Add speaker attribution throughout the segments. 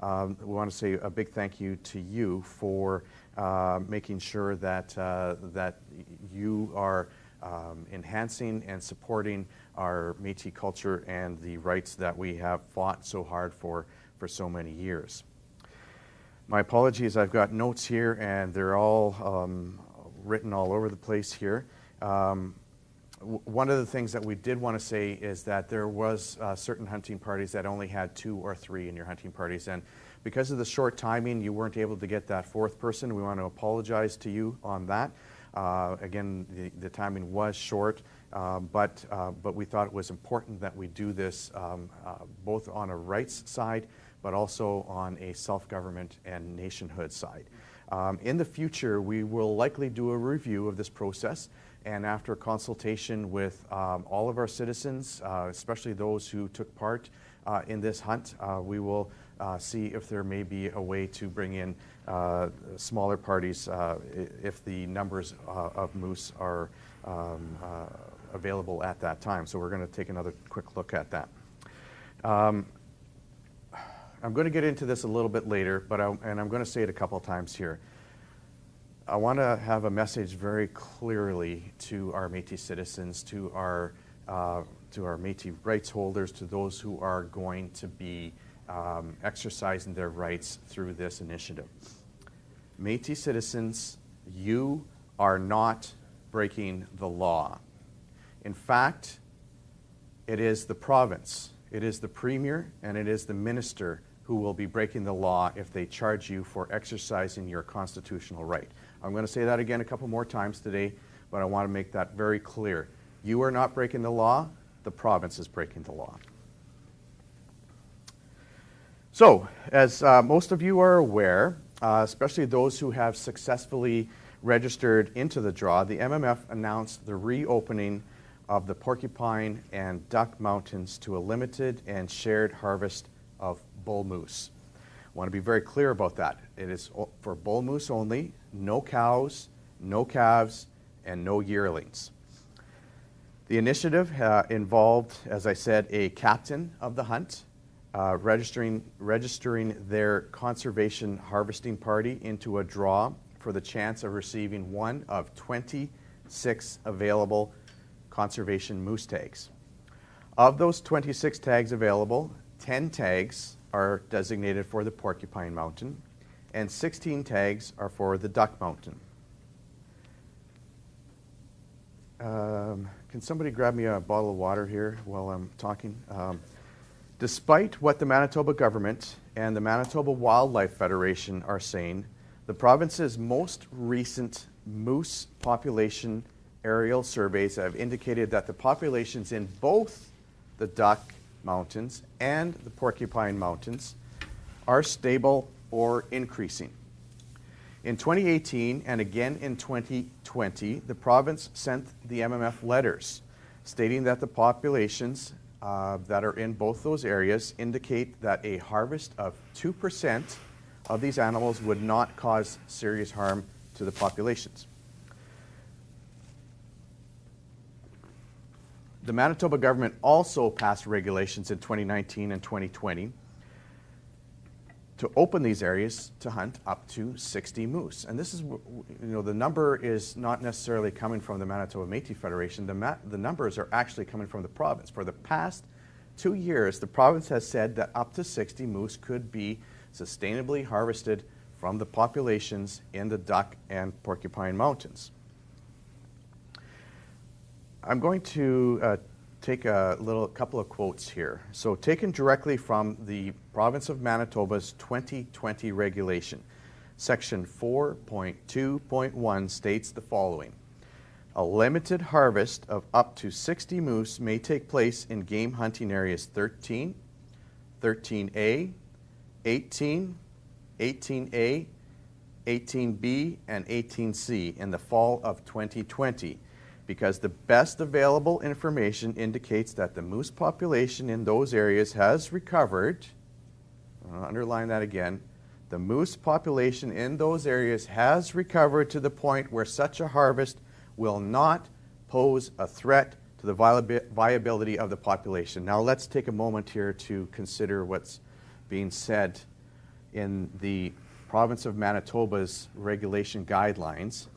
Speaker 1: We want to say a big thank you to you for making sure that that you are enhancing and supporting our Métis culture and the rights that we have fought so hard for so many years. My apologies, I've got notes here and they're all written all over the place here. One of the things that we did want to say is that there was certain hunting parties that only had 2 or 3 in your hunting parties, and because of the short timing you weren't able to get that 4th person. We want to apologize to you on that. Again, the timing was short, but we thought it was important that we do this both on a rights side but also on a self-government and nationhood side. In the future we will likely do a review of this process, and after consultation with all of our citizens, especially those who took part in this hunt, we will see if there may be a way to bring in smaller parties if the numbers of moose are available at that time. So we're going to take another quick look at that. I'm going to get into this a little bit later, but and I'm going to say it a couple of times here. I want to have a message very clearly to our Métis citizens, to our Métis rights holders, to those who are going to be exercising their rights through this initiative. Métis citizens, you are not breaking the law. In fact, it is the province, it is the Premier, and it is the Minister who will be breaking the law if they charge you for exercising your constitutional right. I'm going to say that again a couple more times today, but I want to make that very clear. You are not breaking the law, the province is breaking the law. So, as most of you are aware, especially those who have successfully registered into the draw, the MMF announced the reopening of the Porcupine and Duck Mountains to a limited and shared harvest of bull moose. I want to be very clear about that. It is for bull moose only, no cows, no calves, and no yearlings. The initiative involved, as I said, a captain of the hunt registering their conservation harvesting party into a draw for the chance of receiving one of 26 available conservation moose tags. Of those 26 tags available, 10 tags are designated for the Porcupine Mountain, and 16 tags are for the Duck Mountain. Can somebody grab me a bottle of water here while I'm talking? Despite what the Manitoba government and the Manitoba Wildlife Federation are saying, the province's most recent moose population aerial surveys have indicated that the populations in both the Duck Mountains and the Porcupine Mountains are stable or increasing. In 2018 and again in 2020, the province sent the MMF letters stating that the populations that are in both those areas indicate that a harvest of 2% of these animals would not cause serious harm to the populations. The Manitoba government also passed regulations in 2019 and 2020 to open these areas to hunt up to 60 moose. And this is, the number is not necessarily coming from the Manitoba Métis Federation. The numbers are actually coming from the province. For the past 2 years, the province has said that up to 60 moose could be sustainably harvested from the populations in the Duck and Porcupine Mountains. I'm going to take a couple of quotes here. So taken directly from the province of Manitoba's 2020 regulation. Section 4.2.1 states the following. A limited harvest of up to 60 moose may take place in game hunting areas 13, 13A, 18, 18A, 18B, and 18C in the fall of 2020. Because the best available information indicates that the moose population in those areas has recovered. I'll underline that again. The moose population in those areas has recovered to the point where such a harvest will not pose a threat to the viability of the population. Now let's take a moment here to consider what's being said in the province of Manitoba's regulation guidelines,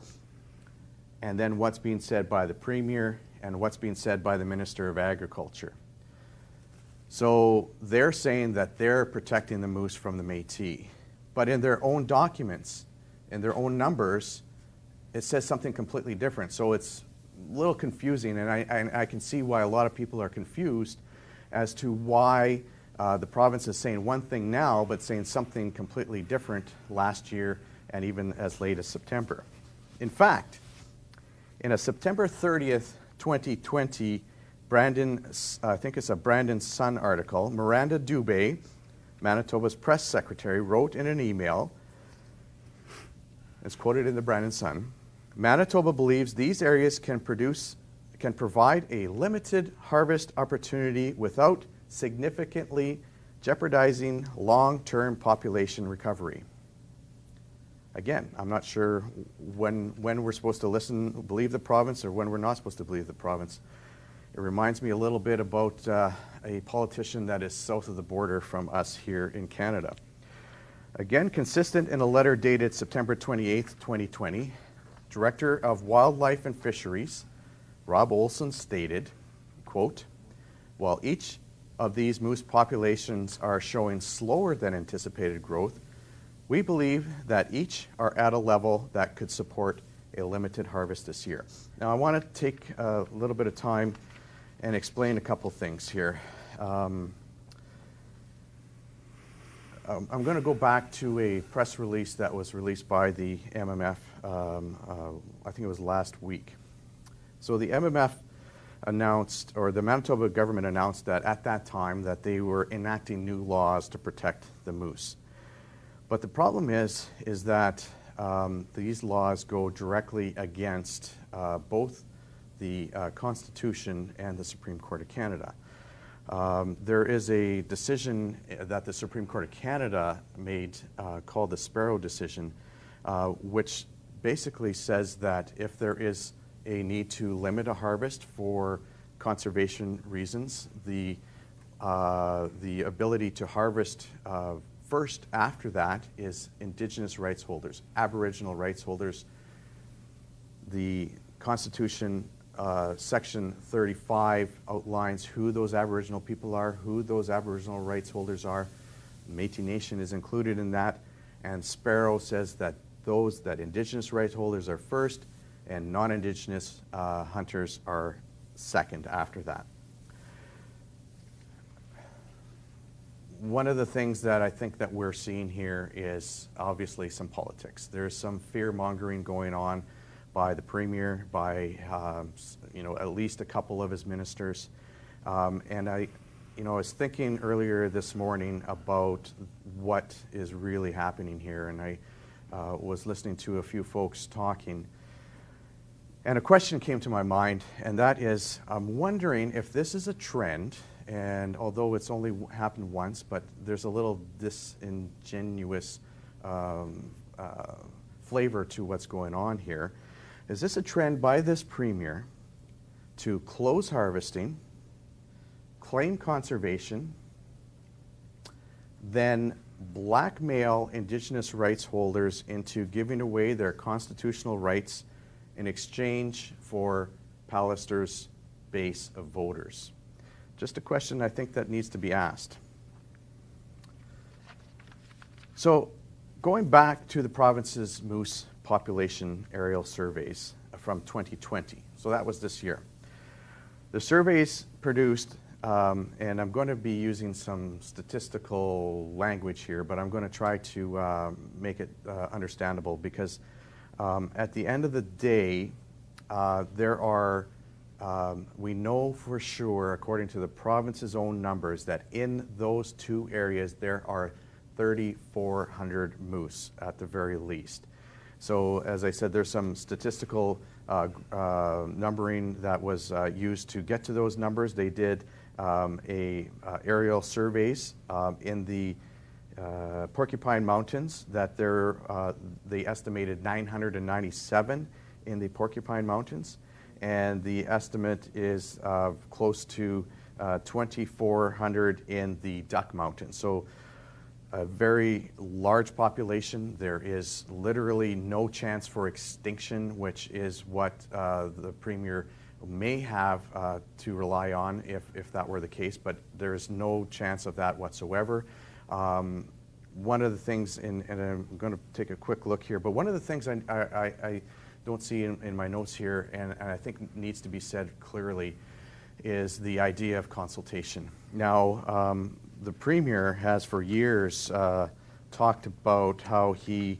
Speaker 1: and then what's being said by the Premier and what's being said by the Minister of Agriculture. So they're saying that they're protecting the moose from the Métis, but in their own documents, in their own numbers, it says something completely different. So it's a little confusing, and I can see why a lot of people are confused as to why the province is saying one thing now, but saying something completely different last year and even as late as September. In fact, in a September 30th, 2020, I think it's a Brandon Sun article, Miranda Dubé, Manitoba's press secretary, wrote in an email, it's quoted in the Brandon Sun, Manitoba believes these areas can provide a limited harvest opportunity without significantly jeopardizing long-term population recovery. Again, I'm not sure when we're supposed to believe the province, or when we're not supposed to believe the province. It reminds me a little bit about a politician that is south of the border from us here in Canada. Again, consistent in a letter dated September 28, 2020, Director of Wildlife and Fisheries, Rob Olson, stated, quote, while each of these moose populations are showing slower than anticipated growth, we believe that each are at a level that could support a limited harvest this year. Now, I want to take a little bit of time and explain a couple things here. I'm going to go back to a press release that was released by the MMF, I think it was last week. So the MMF announced, or the Manitoba government announced that at that time that they were enacting new laws to protect the moose. But the problem is that these laws go directly against both the Constitution and the Supreme Court of Canada. There is a decision that the Supreme Court of Canada made called the Sparrow decision, which basically says that if there is a need to limit a harvest for conservation reasons, the ability to harvest first after that is Indigenous rights holders, Aboriginal rights holders. The Constitution Section 35 outlines who those Aboriginal people are, who those Aboriginal rights holders are. Métis Nation is included in that, and Sparrow says that Indigenous rights holders are first and non-Indigenous hunters are second after that. One of the things that I think that we're seeing here is obviously some politics. There's some fear-mongering going on by the Premier, by at least a couple of his ministers. And I was thinking earlier this morning about what is really happening here, and I was listening to a few folks talking. And a question came to my mind, and that is, I'm wondering if this is a trend, and although it's only happened once, but there's a little disingenuous flavor to what's going on here. Is this a trend by this Premier to close harvesting, claim conservation, then blackmail Indigenous rights holders into giving away their constitutional rights in exchange for Pallister's base of voters? Just a question I think that needs to be asked. So going back to the province's moose population aerial surveys from 2020, so that was this year. The surveys produced, and I'm going to be using some statistical language here, but I'm going to try to make it understandable, because at the end of the day, there are, we know for sure, according to the province's own numbers, that in those two areas there are 3,400 moose at the very least. So as I said, there's some statistical numbering that was used to get to those numbers. They did aerial surveys in the Porcupine Mountains, that they estimated 997 in the Porcupine Mountains, and the estimate is close to 2,400 in the Duck Mountains. So a very large population. There is literally no chance for extinction, which is what the Premier may have to rely on if that were the case, but there is no chance of that whatsoever. One of the things, and I'm going to take a quick look here, but one of the things I don't see in my notes here, and I think needs to be said clearly, is the idea of consultation. Now, the Premier has for years talked about how he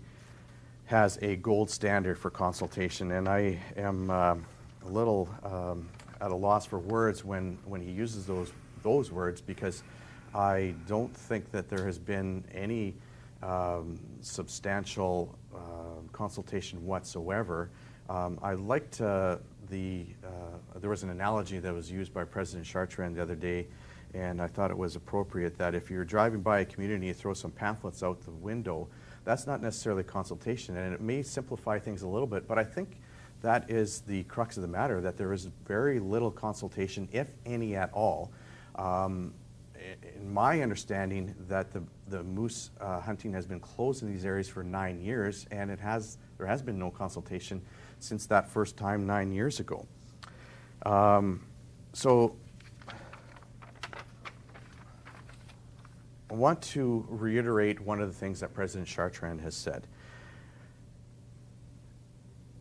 Speaker 1: has a gold standard for consultation, and I am a little at a loss for words when he uses those words, because I don't think that there has been any substantial consultation whatsoever. I liked there was an analogy that was used by President Chartrand the other day, and I thought it was appropriate that if you're driving by a community and you throw some pamphlets out the window, that's not necessarily consultation, and it may simplify things a little bit, but I think that is the crux of the matter, that there is very little consultation, if any at all. In my understanding, that the moose hunting has been closed in these areas for 9 years, and there has been no consultation since that first time 9 years ago. So I want to reiterate one of the things that President Chartrand has said.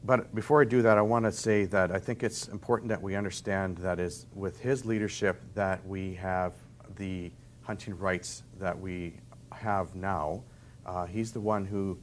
Speaker 1: But before I do that, I want to say that I think it's important that we understand that is with his leadership that we have the hunting rights that we have now. He's the one who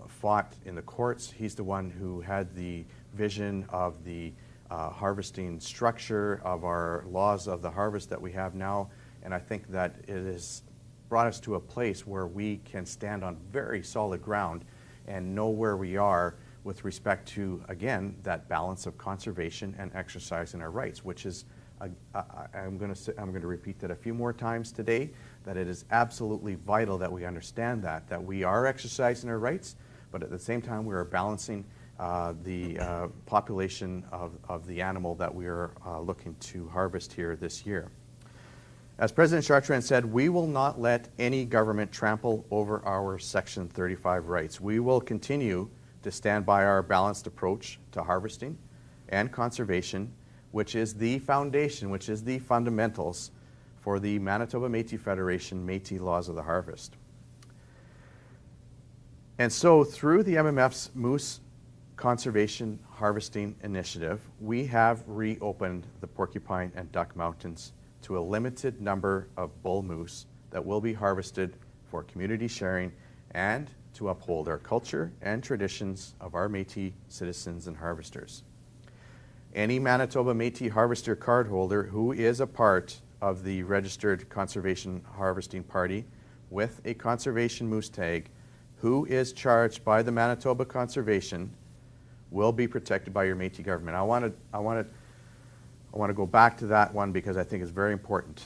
Speaker 1: fought in the courts. He's the one who had the vision of the harvesting structure of our laws of the harvest that we have now. And I think that it has brought us to a place where we can stand on very solid ground and know where we are with respect to, again, that balance of conservation and exercising our rights, which is, I'm going to repeat that a few more times today, that it is absolutely vital that we understand that we are exercising our rights, but at the same time we are balancing the population of the animal that we are looking to harvest here this year. As President Chartrand said, we will not let any government trample over our Section 35 rights. We will continue to stand by our balanced approach to harvesting and conservation, which is the foundation, which is the fundamentals for the Manitoba Métis Federation Métis Laws of the Harvest. And so through the MMF's Moose Conservation Harvesting Initiative, we have reopened the Porcupine and Duck Mountains to a limited number of bull moose that will be harvested for community sharing and to uphold our culture and traditions of our Métis citizens and harvesters. Any Manitoba Métis harvester card holder who is a part of the registered conservation harvesting party with a conservation moose tag who is charged by the Manitoba Conservation will be protected by your Métis government. I want to go back to that one because I think it's very important.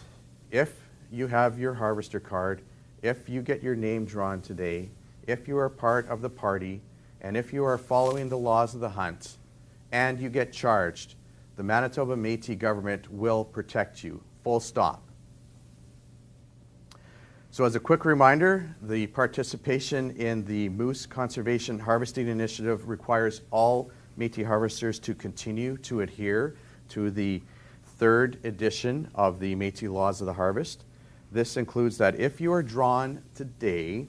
Speaker 1: If you have your harvester card, if you get your name drawn today, if you are part of the party, and if you are following the laws of the hunt, and you get charged, the Manitoba Métis government will protect you, full stop. So as a quick reminder, the participation in the Moose Conservation Harvesting Initiative requires all Métis harvesters to continue to adhere to the 3rd edition of the Métis Laws of the Harvest. This includes that if you are drawn today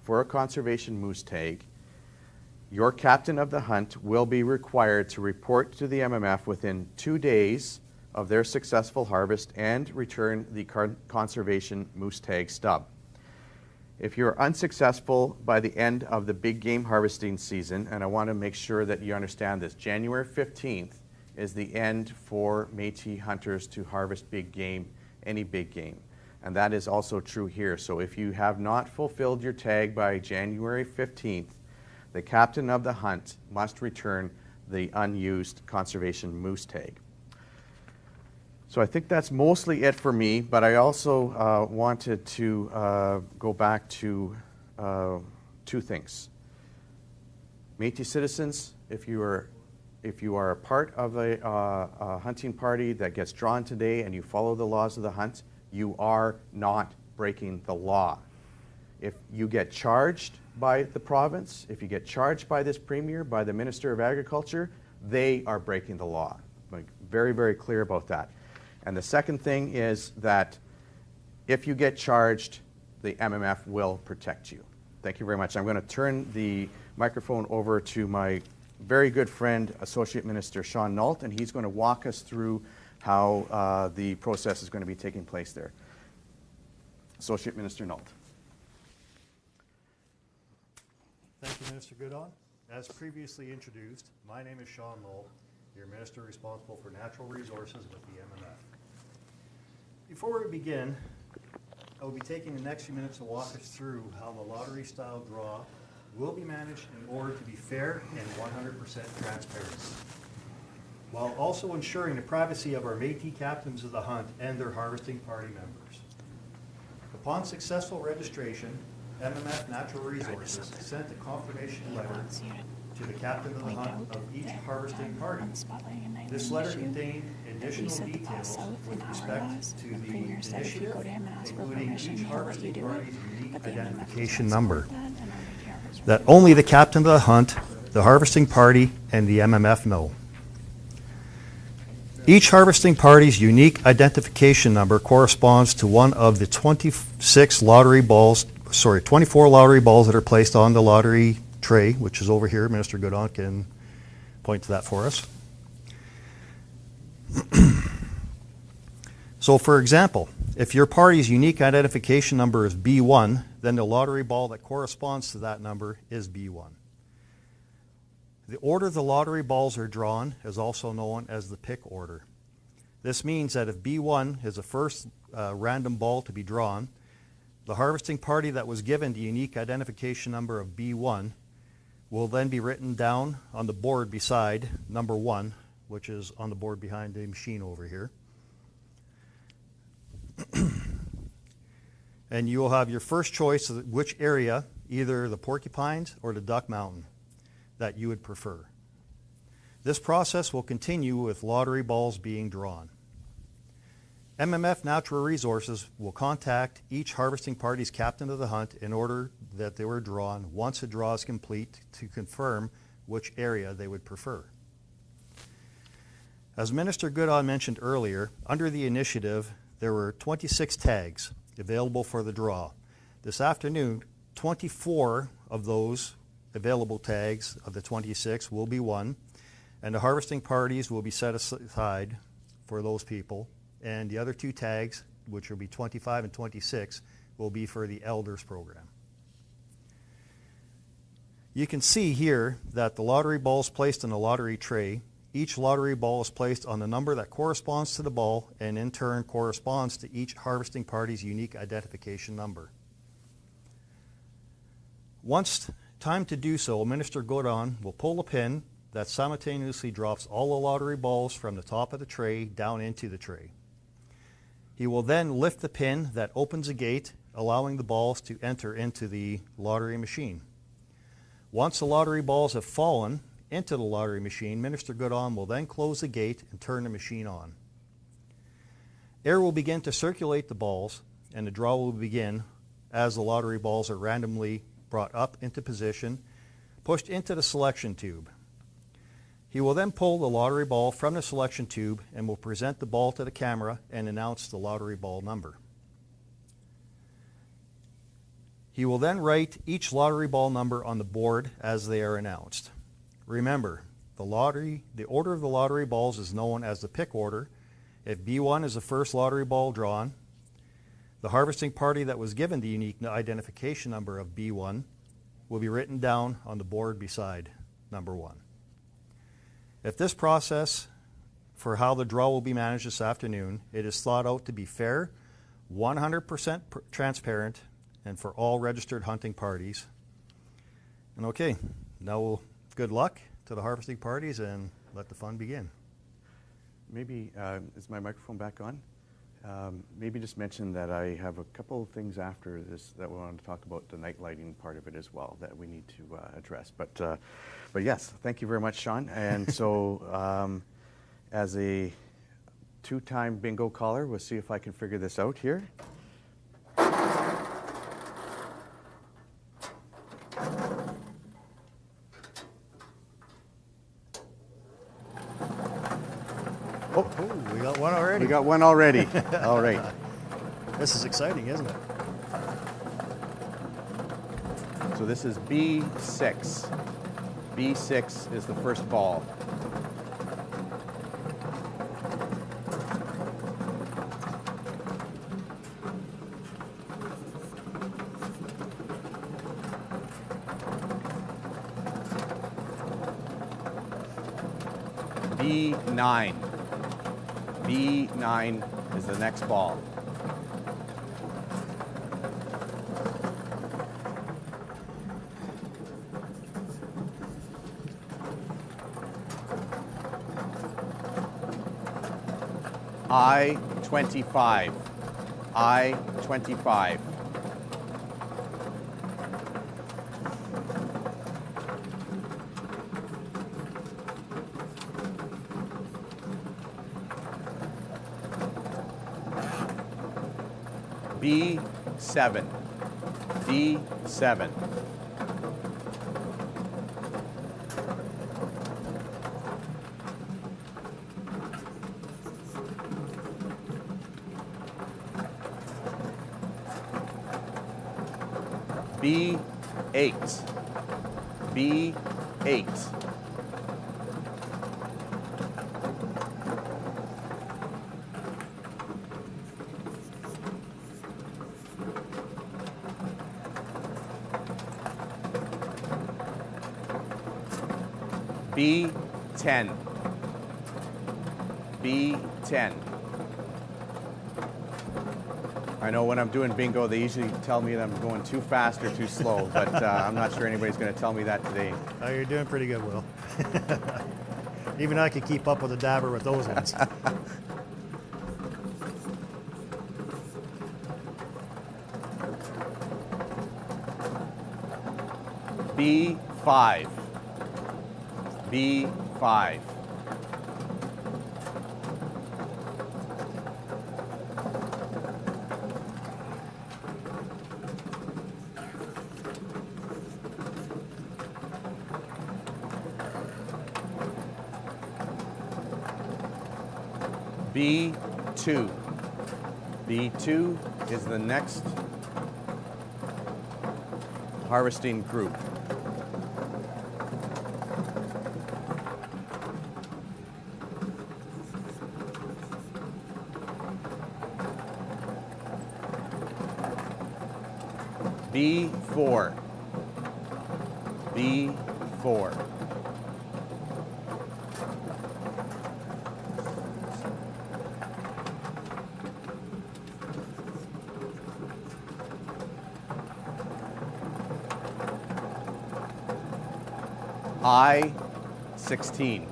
Speaker 1: for a conservation moose tag, your captain of the hunt will be required to report to the MMF within 2 days of their successful harvest and return the conservation moose tag stub. If you're unsuccessful by the end of the big game harvesting season, and I want to make sure that you understand this, January 15th is the end for Métis hunters to harvest big game, any big game. And that is also true here. So if you have not fulfilled your tag by January 15th, the captain of the hunt must return the unused conservation moose tag. So I think that's mostly it for me, but I also wanted to go back to 2 things. Métis citizens, if you are a part of a hunting party that gets drawn today and you follow the laws of the hunt, you are not breaking the law. If you get charged by the province, if you get charged by this premier, by the Minister of Agriculture, they are breaking the law. Like, very, very clear about that. And the second thing is that if you get charged, the MMF will protect you. Thank you very much. I'm going to turn the microphone over to my very good friend, Associate Minister Sean Nault, and he's going to walk us through how the process is going to be taking place there. Associate Minister Nault.
Speaker 2: Thank you, Minister Goodon. As previously introduced, my name is Sean Nault, your Minister responsible for Natural Resources with the MMF. Before we begin, I will be taking the next few minutes to walk us through how the lottery-style draw will be managed in order to be fair and 100% transparent, while also ensuring the privacy of our Métis captains of the hunt and their harvesting party members. Upon successful registration, MMF Natural Resources sent a confirmation letter to the captain of the hunt of each harvesting party. This letter contained additional details with respect to the initiative, including each harvesting party's unique identification number, that only the captain of the hunt, the harvesting party, and the MMF know. Each harvesting party's unique identification number corresponds to one of the 24 lottery balls that are placed on the lottery tray, which is over here. Minister Goodon can point to that for us. So, for example, if your party's unique identification number is B1, then the lottery ball that corresponds to that number is B1. The order the lottery balls are drawn is also known as the pick order. This means that if B1 is the first random ball to be drawn, the harvesting party that was given the unique identification number of B1 will then be written down on the board beside number 1, which is on the board behind the machine over here. And you will have your first choice of which area, either the Porcupines or the Duck Mountain, that you would prefer. This process will continue with lottery balls being drawn. MMF Natural Resources will contact each harvesting party's captain of the hunt in order that they were drawn once a draw is complete to confirm which area they would prefer. As Minister Goodon mentioned earlier, under the initiative, there were 26 tags available for the draw. This afternoon, 24 of those available tags of the 26 will be won, and the harvesting parties will be set aside for those people, and the other 2 tags, which will be 25 and 26, will be for the Elders program. You can see here that the lottery balls placed in the lottery tray, each lottery ball is placed on the number that corresponds to the ball and in turn corresponds to each harvesting party's unique identification number. Once time to do so, Minister Goodon will pull a pin that simultaneously drops all the lottery balls from the top of the tray down into the tray. He will then lift the pin that opens a gate, allowing the balls to enter into the lottery machine. Once the lottery balls have fallen into the lottery machine, Minister Goodon will then close the gate and turn the machine on. Air will begin to circulate the balls, and the draw will begin as the lottery balls are randomly brought up into position, pushed into the selection tube. He will then pull the lottery ball from the selection tube and will present the ball to the camera and announce the lottery ball number. He will then write each lottery ball number on the board as they are announced. Remember, the order of the lottery balls is known as the pick order. If B1 is the first lottery ball drawn, the harvesting party that was given the unique identification number of B1 will be written down on the board beside number 1. If this process for how the draw will be managed this afternoon, it is thought out to be fair, 100% transparent, and for all registered hunting parties. And okay, now good luck to the harvesting parties and let the fun begin.
Speaker 1: Maybe, is my microphone back on? Maybe just mention that I have a couple of things after this that we want to talk about, the night lighting part of it as well, that we need to address. But yes, thank you very much, Sean. And so as a 2-time bingo caller, we'll see if I can figure this out here.
Speaker 2: Oh, we got one already.
Speaker 1: We got one already. All right.
Speaker 2: This is exciting, isn't it?
Speaker 1: So this is B6. B6 is the first ball. B9. B9 is the next ball. I-25. I-25. B7. B7. B8. B8. B10. B10. I know when I'm doing bingo, they usually tell me that I'm going too fast or too slow, but I'm not sure anybody's going to tell me that today.
Speaker 2: Oh, you're doing pretty good, Will. Even I could keep up with a dabber with those ones.
Speaker 1: B5. B5. B2. B2 is the next harvesting group. B4. B4. I-16.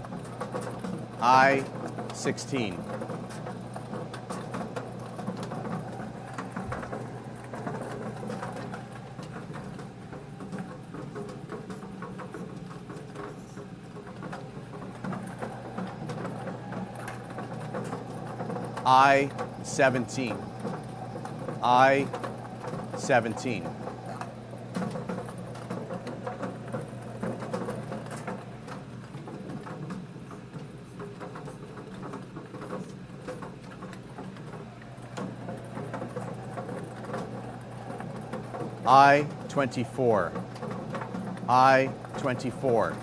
Speaker 1: I-16. I-17. I-17. I-24. I-24.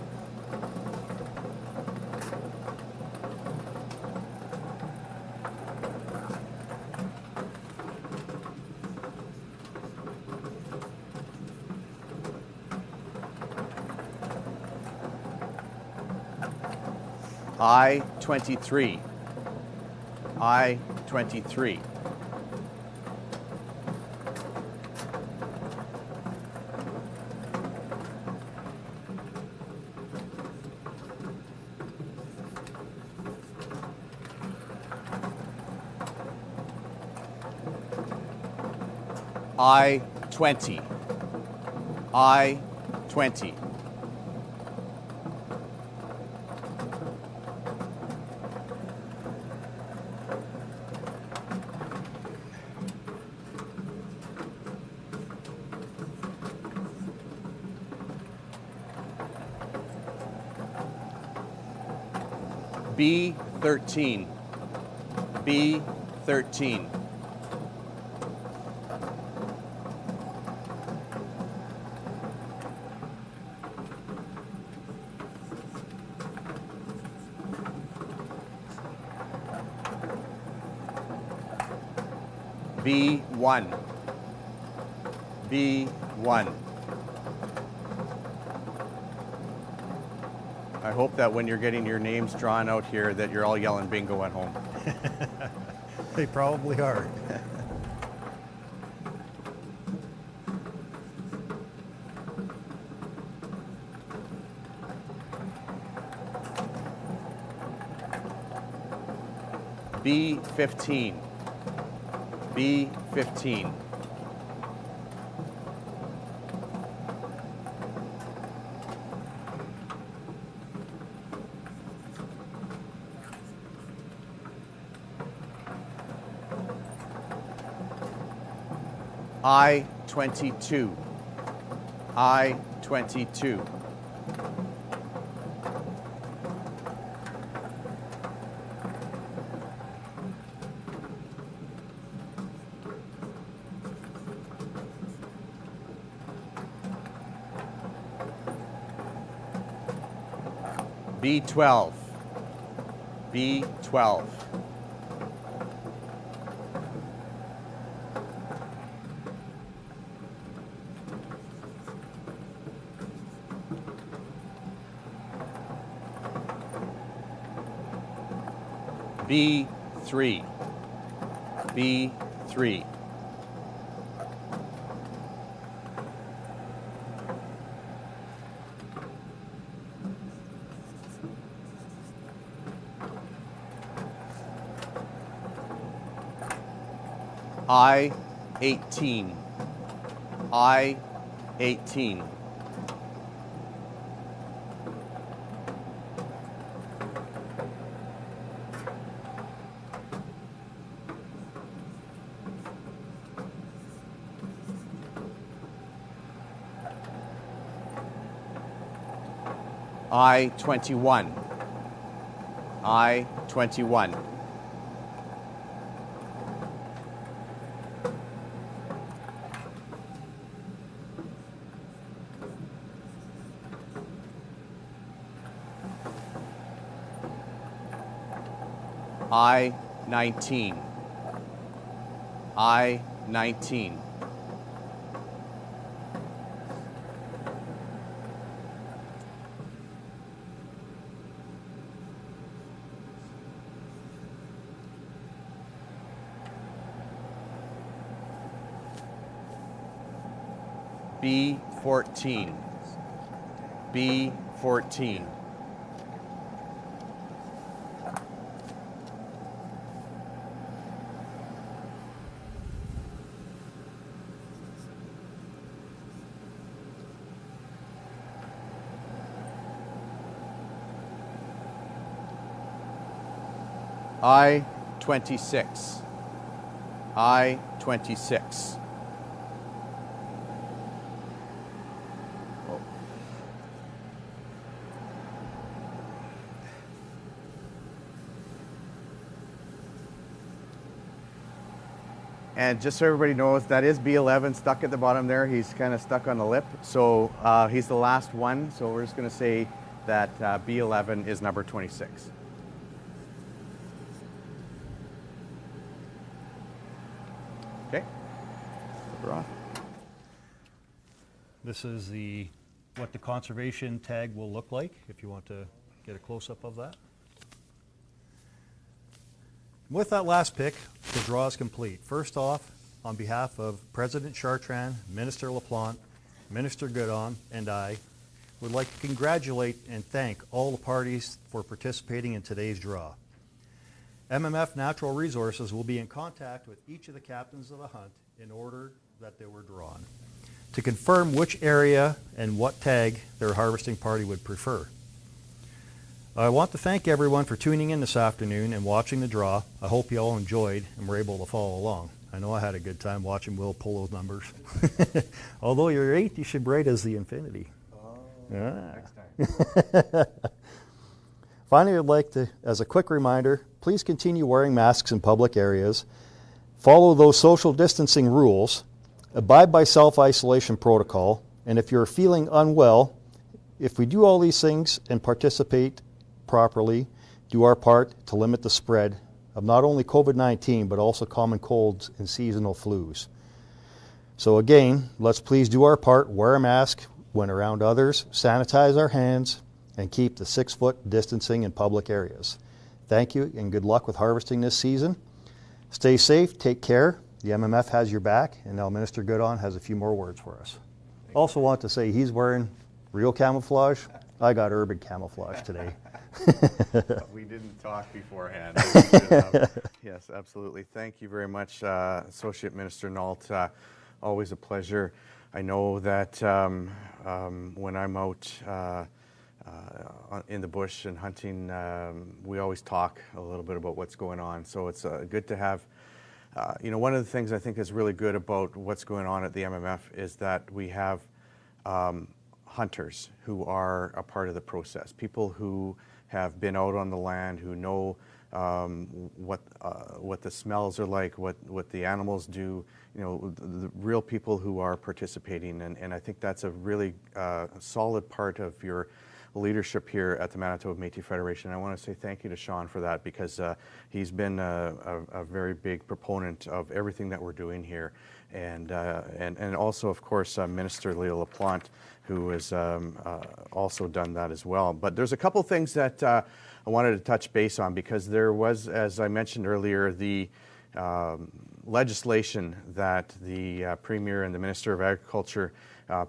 Speaker 1: I-23. I-23. I-20. I-20. B13. B13. B1. B1. I hope that when you're getting your names drawn out here that you're all yelling bingo at home.
Speaker 2: They probably are.
Speaker 1: B15. B15. I-22. I-22. B12. B12. B3. B3. I-18. I-18. I-21. I-21. I-19. I-19. B14. B14. I-26. I-26. And just so everybody knows, that is B11 stuck at the bottom there. He's kind of stuck on the lip. So he's the last one. So we're just going to say that B11 is number 26. Okay. We're off.
Speaker 2: This is what the conservation tag will look like, if you want to get a close-up of that. With that last pick, the draw is complete. First off, on behalf of President Chartrand, Minister LaPlante, Minister Goodon, and I, would like to congratulate and thank all the parties for participating in today's draw. MMF Natural Resources will be in contact with each of the captains of the hunt in order that they were drawn, to confirm which area and what tag their harvesting party would prefer. I want to thank everyone for tuning in this afternoon and watching the draw. I hope you all enjoyed and were able to follow along. I know I had a good time watching Will pull those numbers. Although you're 8, you should rate as the infinity.
Speaker 1: Oh,
Speaker 2: yeah.
Speaker 1: Next time.
Speaker 3: Finally, I'd like to, as a quick reminder, please continue wearing masks in public areas, follow those social distancing rules, abide by self-isolation protocol, and if you're feeling unwell, if we do all these things and participate properly, do our part to limit the spread of not only COVID-19, but also common colds and seasonal flus. So again, let's please do our part, wear a mask when around others, sanitize our hands, and keep the 6-foot distancing in public areas. Thank you and good luck with harvesting this season. Stay safe, take care. The MMF has your back, and now Minister Goodon has a few more words for us. Also want to say he's wearing real camouflage. I got urban camouflage today.
Speaker 1: We didn't talk beforehand. Yes, absolutely. Thank you very much, Associate Minister Nault. Always a pleasure. I know that when I'm out in the bush and hunting, we always talk a little bit about what's going on. So it's good to have, one of the things I think is really good about what's going on at the MMF is that we have hunters who are a part of the process, people who have been out on the land, who know what the smells are like, what the animals do, the real people who are participating. And I think that's a really solid part of your leadership here at the Manitoba Métis Federation. I want to say thank you to Sean for that, because he's been a very big proponent of everything that we're doing here. And also, of course, Minister Leo LaPlante, who has also done that as well. But there's a couple things that I wanted to touch base on, because there was, as I mentioned earlier, the legislation that the Premier and the Minister of Agriculture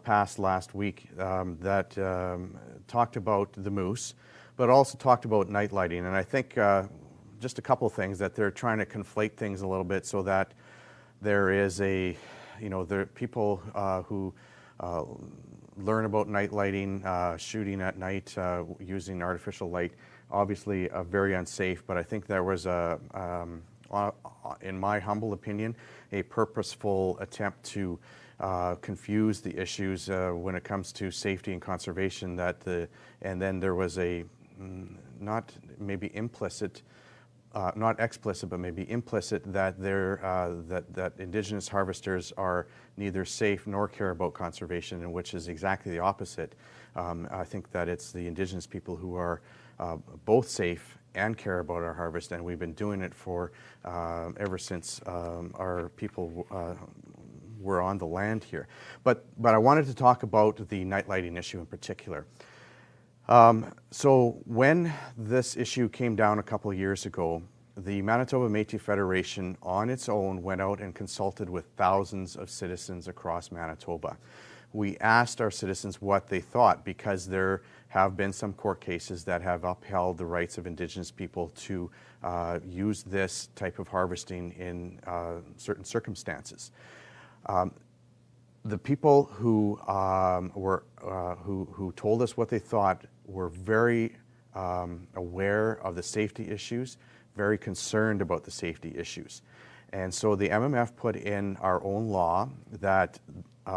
Speaker 1: passed last week that talked about the moose, but also talked about night lighting. And I think just a couple of things, that they're trying to conflate things a little bit so that there is there are people who learn about night lighting, shooting at night using artificial light. Obviously very unsafe, but I think there was in my humble opinion, a purposeful attempt to confuse the issues when it comes to safety and conservation. And then there was a not maybe implicit, not explicit, but maybe implicit, that that Indigenous harvesters are neither safe nor care about conservation, and which is exactly the opposite. I think that it's the Indigenous people who are both safe and care about our harvest, and we've been doing it for ever since our people were on the land here. But I wanted to talk about the night lighting issue in particular. So when this issue came down a couple of years ago, the Manitoba Métis Federation on its own went out and consulted with thousands of citizens across Manitoba. We asked our citizens what they thought, because there have been some court cases that have upheld the rights of Indigenous people to use this type of harvesting in certain circumstances. The people who who told us what they thought were very aware of the safety issues, very concerned about the safety issues. And so the MMF put in our own law that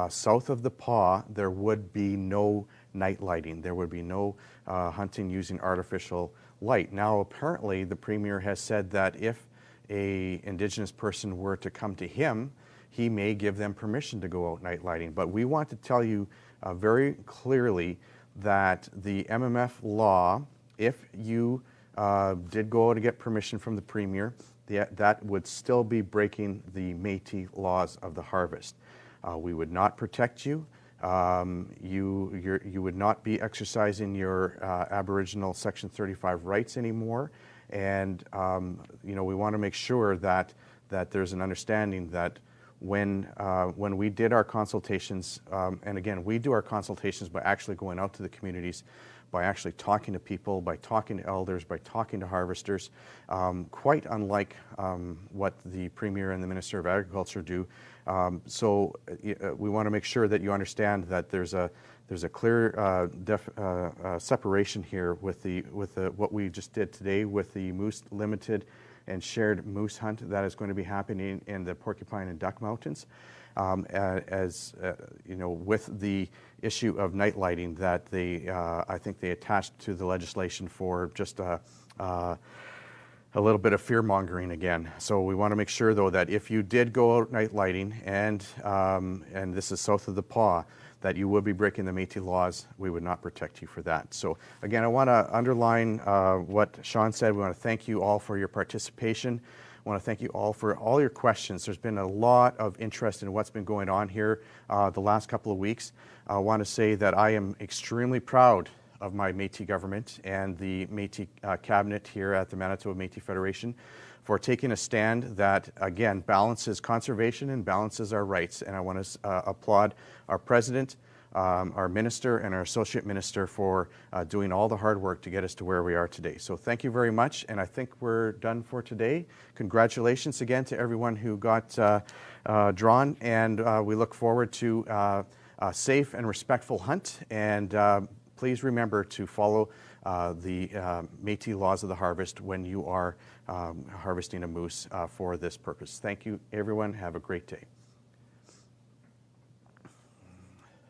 Speaker 1: south of the Pas, there would be no night lighting. There would be no hunting using artificial light. Now, apparently, the Premier has said that if a Indigenous person were to come to him, he may give them permission to go out night lighting. But we want to tell you very clearly that the MMF law, if you did go out to get permission from the Premier, that would still be breaking the Métis laws of the harvest. We would not protect you. You would not be exercising your Aboriginal Section 35 rights anymore. And we want to make sure that there's an understanding that when we did our consultations, and again, we do our consultations by actually going out to the communities, by actually talking to people, by talking to elders, by talking to harvesters, quite unlike what the Premier and the Minister of Agriculture do. So we want to make sure that you understand that there's a clear separation here with what we just did today with the Moose Limited and shared moose hunt that is going to be happening in the Porcupine and Duck Mountains. you know, with the issue of night lighting that I think they attached to the legislation for just a little bit of fear mongering again. So we want to make sure, though, that if you did go out night lighting and this is south of the Pas, that you would be breaking the Métis laws. We would not protect you for that. So again, I want to underline what Sean said. We want to thank you all for your participation. I want to thank you all for all your questions. There's been a lot of interest in what's been going on here the last couple of weeks. I want to say that I am extremely proud of my Métis government and the Métis cabinet here at the Manitoba Métis Federation for taking a stand that, again, balances conservation and balances our rights. And I want to applaud our president, our minister, and our associate minister for doing all the hard work to get us to where we are today. So thank you very much, and I think we're done for today. Congratulations again to everyone who got drawn, and we look forward to a safe and respectful hunt. And please remember to follow the Métis laws of the harvest when you are harvesting a moose for this purpose. Thank you, everyone. Have a great day.